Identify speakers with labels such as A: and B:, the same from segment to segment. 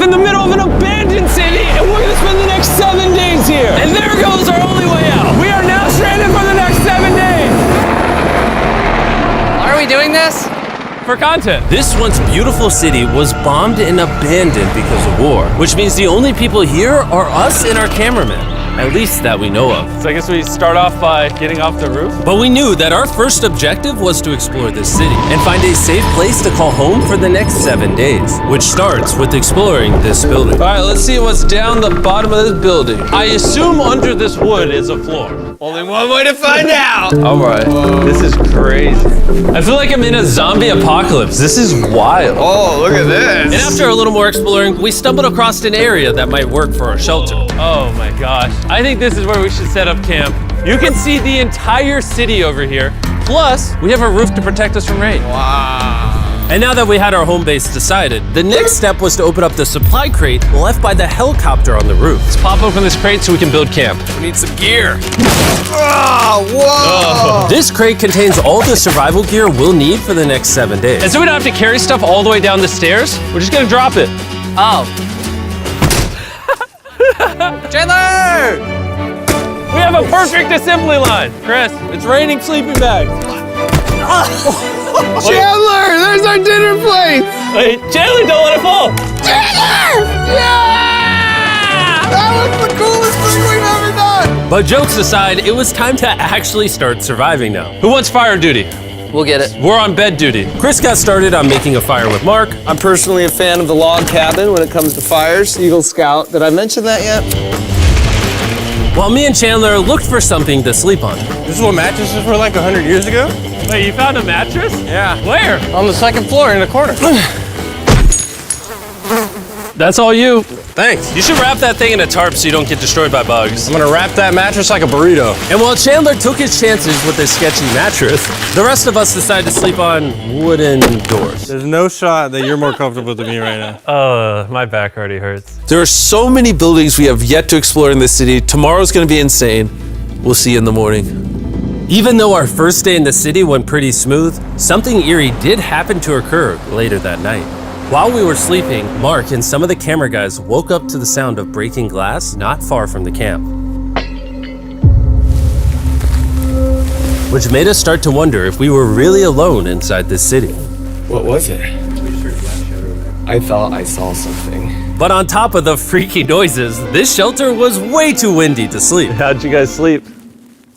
A: off in the middle of an abandoned city, and we're gonna spend the next 7 days here. And there goes our only way out. We are now stranded for the next 7 days.
B: Why are we doing this?
A: For content.
C: This once beautiful city was bombed and abandoned because of war, which means the only people here are us and our cameraman. At least that we know of.
A: So I guess we start off by getting off the roof.
C: But we knew that our first objective was to explore this city and find a safe place to call home for the next 7 days, which starts with exploring this building.
A: All right, let's see what's down the bottom of this building. I assume under this wood is a floor.
B: Only one way to find out.
A: All right, this is crazy. I feel like I'm in a zombie apocalypse. This is wild.
B: Oh, look at this.
C: And after a little more exploring, we stumbled across an area that might work for our shelter.
A: Oh my gosh. I think this is where we should set up camp. You can see the entire city over here. Plus, we have a roof to protect us from rain.
B: Wow.
C: And now that we had our home base decided, the next step was to open up the supply crate left by the helicopter on the roof.
A: Let's pop open this crate so we can build camp.
B: We need some gear. Oh, whoa.
C: This crate contains all the survival gear we'll need for the next 7 days.
A: And so we don't have to carry stuff all the way down the stairs. We're just gonna drop it.
B: Oh. Chandler!
A: We have a perfect assembly line. Chris, it's raining sleeping bags.
B: Chandler, there's our dinner plate.
A: Wait, Chandler, don't let it fall.
B: Chandler! Yeah! That was the coolest thing we've ever done.
C: But jokes aside, it was time to actually start surviving now.
A: Who wants fire duty?
B: We'll get it.
A: We're on bed duty.
C: Chris got started on making a fire with Mark.
D: I'm personally a fan of the log cabin when it comes to fires. Eagle Scout. Did I mention that yet?
C: While me and Chandler looked for something to sleep on.
D: This is what mattresses were like 100 years ago?
A: Wait, you found a mattress?
D: Yeah.
A: Where?
D: On the second floor in the corner.
A: That's all you.
D: Thanks.
C: You should wrap that thing in a tarp so you don't get destroyed by bugs.
D: I'm gonna wrap that mattress like a burrito.
C: And while Chandler took his chances with his sketchy mattress, the rest of us decided to sleep on wooden doors.
D: There's no shot that you're more comfortable than me right now.
A: My back already hurts.
E: There are so many buildings we have yet to explore in this city. Tomorrow's gonna be insane. We'll see you in the morning.
C: Even though our first day in the city went pretty smooth, something eerie did happen to occur later that night. While we were sleeping, Mark and some of the camera guys woke up to the sound of breaking glass not far from the camp. Which made us start to wonder if we were really alone inside this city.
F: What was it? I thought I saw something.
C: But on top of the freaky noises, this shelter was way too windy to sleep.
A: How'd you guys sleep?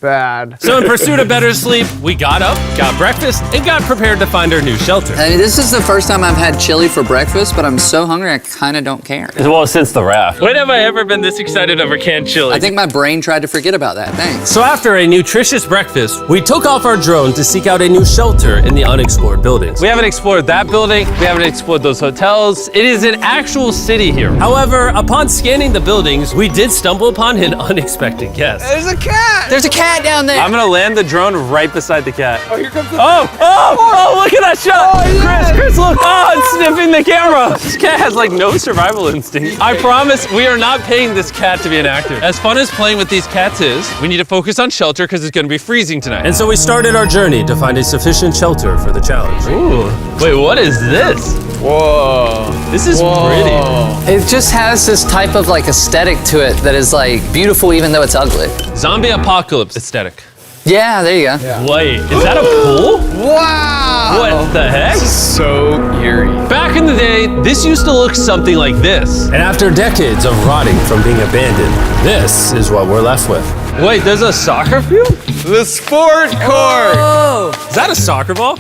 D: Bad.
C: So in pursuit of better sleep, we got up, got breakfast, and got prepared to find our new shelter.
B: I mean, this is the first time I've had chili for breakfast, but I'm so hungry I kind of don't care.
A: Well, since the raft. When have I ever been this excited over canned chili?
B: I think my brain tried to forget about that. Thanks.
C: So after a nutritious breakfast, we took off our drone to seek out a new shelter in the unexplored buildings.
A: We haven't explored that building. We haven't explored those hotels. It is an actual city here.
C: However, upon scanning the buildings, we did stumble upon an unexpected guest.
B: There's a cat! There's a cat down there!
A: I'm gonna land the drone right beside the cat. Oh, here comes the Oh, look at that shot! Chris, look! Oh, it's sniffing the camera! This cat has like no survival instinct. I promise we are not paying this cat to be an actor. As fun as playing with these cats is, we need to focus on shelter because it's gonna be freezing tonight.
C: And so we started our journey to find a sufficient shelter for the challenge.
A: Ooh, wait, what is this?
D: Whoa.
A: This is pretty.
B: It just has this type of like aesthetic to it that is like beautiful even though it's ugly.
A: Zombie apocalypse aesthetic.
B: Yeah, there you go.
A: Wait, is that a pool?
B: Wow!
A: What the heck?
F: So eerie.
A: Back in the day, this used to look something like this.
C: And after decades of rotting from being abandoned, this is what we're left with.
A: Wait, there's a soccer field?
D: The sport court.
A: Is that a soccer ball?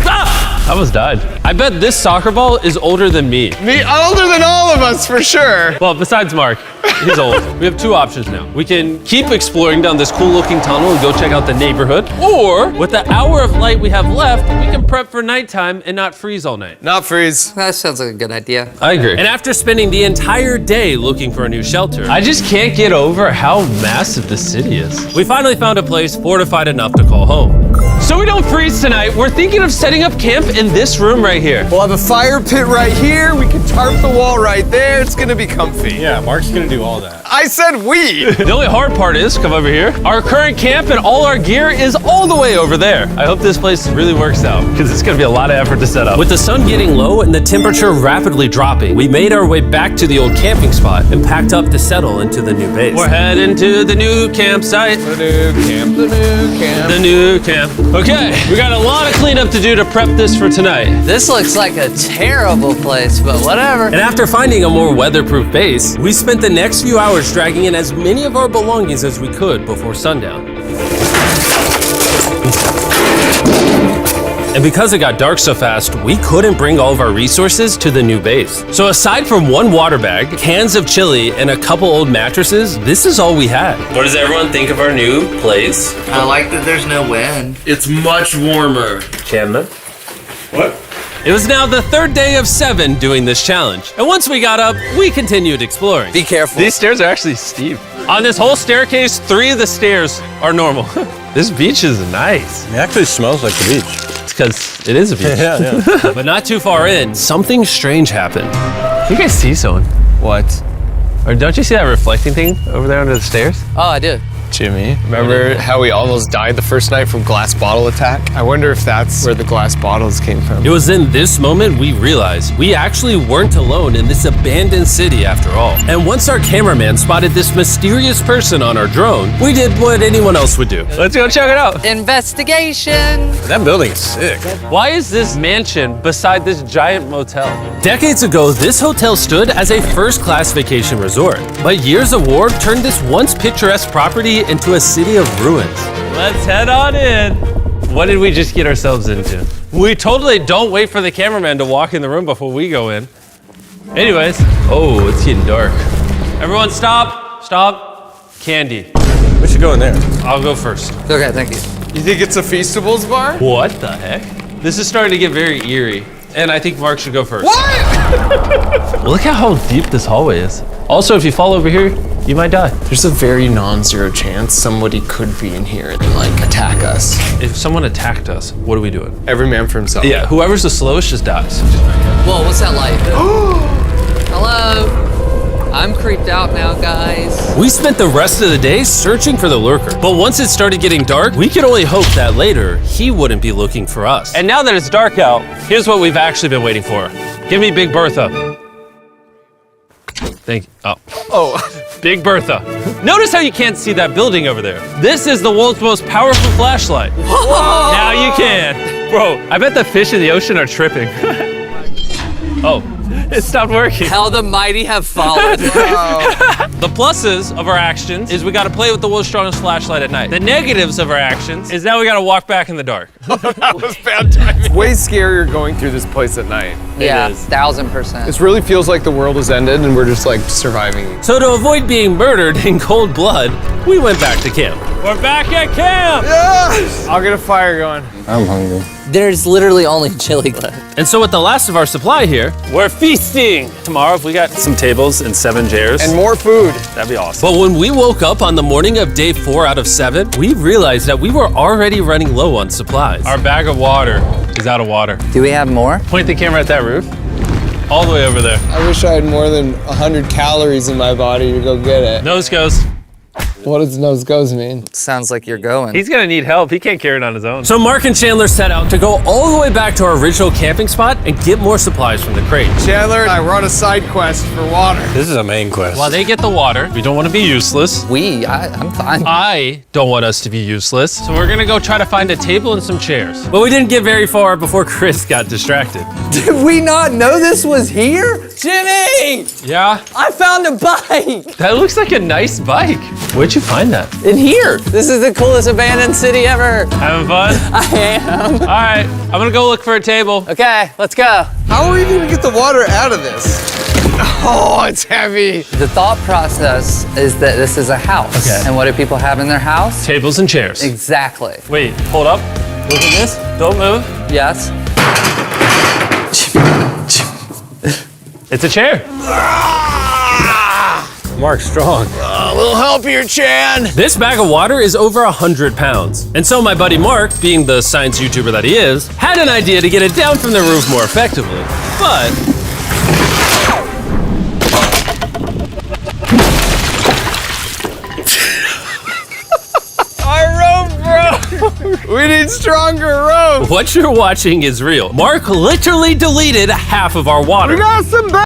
A: Ah! I almost died. I bet this soccer ball is older than me.
D: Me older than all of us for sure.
A: Well, besides Mark, he's old. We have two options now. We can keep exploring down this cool looking tunnel and go check out the neighborhood. Or, with the hour of light we have left, we can prep for nighttime and not freeze all night.
D: Not freeze.
B: That sounds like a good idea.
A: I agree.
C: And after spending the entire day looking for a new shelter,
A: I just can't get over how massive the city is.
C: we finally found a place fortified enough to call home.
A: So we don't freeze tonight, we're thinking of setting up camp in this room right here.
D: We'll have a fire pit right here. We can tarp the wall right there. It's gonna be comfy.
G: Yeah, Mark's gonna do all that.
D: I said we.
A: The only hard part is, come over here, our current camp and all our gear is all the way over there. I hope this place really works out, because it's gonna be a lot of effort to set up.
C: With the sun getting low and the temperature rapidly dropping, we made our way back to the old camping spot and packed up to settle into the new base.
A: We're heading to the new campsite.
D: The new camp, the new camp.
A: The new camp. Okay, we got a lot of cleanup to do to prep this for tonight.
B: This looks like a terrible place, but whatever.
C: And after finding a more weatherproof base, we spent the next few hours dragging in as many of our belongings as we could before sundown. And because it got dark so fast, we couldn't bring all of our resources to the new base. So aside from one water bag, cans of chili, and a couple old mattresses, this is all we had. What does everyone think of our new place?
B: I like that there's no wind.
C: It's much warmer. Chandler?
G: What?
C: It was now the third day of 7 doing this challenge. And once we got up, we continued exploring.
B: Be careful.
A: These stairs are actually steep. On this whole staircase, 3 of the stairs are normal. This beach is nice.
G: It actually smells like the beach.
A: It's because it is a beach.
G: Yeah.
C: But not too far in, something strange happened.
A: You guys see someone?
D: What?
A: Or don't you see that reflecting thing over there under the stairs?
B: Oh, I do.
D: Jimmy, remember how we almost died the first night from glass bottle attack? I wonder if that's where the glass bottles came from.
C: It was in this moment we realized we actually weren't alone in this abandoned city after all. And once our cameraman spotted this mysterious person on our drone, we did what anyone else would do.
A: Let's go check it out.
B: Investigation.
G: That building is sick.
A: Why is this mansion beside this giant motel?
C: Decades ago, this hotel stood as a first-class vacation resort. But years of war turned this once picturesque property into a city of ruins.
A: Let's head on in. What did we just get ourselves into? We totally don't wait for the cameraman to walk in the room before we go in. Anyways, oh, it's getting dark. Everyone stop, stop. Candy.
G: We should go in there.
A: I'll go first.
B: Okay, thank you.
D: You think it's a Feastables bar?
A: What the heck? This is starting to get very eerie. And I think Mark should go first.
D: What?
A: Look at how deep this hallway is. Also, if you fall over here, you might die.
D: There's a very non-zero chance somebody could be in here and like attack us.
A: If someone attacked us, what are we doing?
D: Every man for himself.
A: Yeah, whoever's the slowest just dies.
B: Whoa, what's that light? Hello. I'm creeped out now, guys.
C: We spent the rest of the day searching for the lurker. But once it started getting dark, we could only hope that later he wouldn't be looking for us.
A: And now that it's dark out, here's what we've actually been waiting for. Give me Big Bertha. Thank you. Oh, Big Bertha. Notice how you can't see that building over there. This is the world's most powerful flashlight.
B: Whoa.
A: Now you can. Bro, I bet the fish in the ocean are tripping. Oh, it stopped working.
B: How the mighty have fallen.
A: The pluses of our actions is we gotta play with the world's strongest flashlight at night. The negatives of our actions is now we gotta walk back in the dark.
D: That was bad timing. It's way scarier going through this place at night.
B: Yeah,
A: is.
B: 1000%.
D: This really feels like the world has ended and we're just like surviving.
C: So to avoid being murdered in cold blood, we went back to camp.
A: We're back at camp!
D: Yes! I'll get a fire going.
G: I'm hungry.
B: There's literally only chili left.
C: And so with the last of our supply here,
A: We're feasting! Tomorrow, if we got some tables and 7 chairs,
D: And more food.
A: that'd be awesome.
C: but when we woke up on the morning of day 4 out of 7, we realized that we were already running low on supplies.
A: Our bag of water is out of water.
B: Do we have more?
A: Point the camera at that roof. All the way over there.
D: I wish I had more than 100 calories in my body to go get it.
A: Nose goes.
D: What does nose goes mean?
B: Sounds like you're going.
A: He's gonna need help. He can't carry it on his own.
C: So Mark and Chandler set out to go all the way back to our original camping spot and get more supplies from the crate.
D: Chandler and I were on a side quest for water.
G: This is a main quest.
A: While they get the water, we don't want to be useless.
B: I'm fine.
A: I don't want us to be useless. So we're gonna go try to find a table and some chairs.
C: But we didn't get very far before Chris got distracted.
B: Did we not know this was here? Jimmy!
A: Yeah?
B: I found a bike!
A: That looks like a nice bike. Where'd you find that?
B: In here. This is the coolest abandoned city ever.
A: Having fun?
B: I am.
A: All right, I'm gonna go look for a table.
B: Okay, let's go.
D: How are we even gonna get the water out of this? Oh, it's heavy.
B: The thought process is that this is a house.
A: Okay.
B: And what do people have in their house?
A: Tables and chairs.
B: Exactly.
A: Wait, hold up. Look at this. Don't move.
B: Yes.
A: It's a chair.
G: Mark's strong.
D: A little help here, Chan.
C: This bag of water is over 100 pounds. And so my buddy Mark, being the science YouTuber that he is, had an idea to get it down from the roof more effectively. But
D: Our rope, bro. We need stronger rope.
C: what you're watching is real. Mark literally deleted half of our water.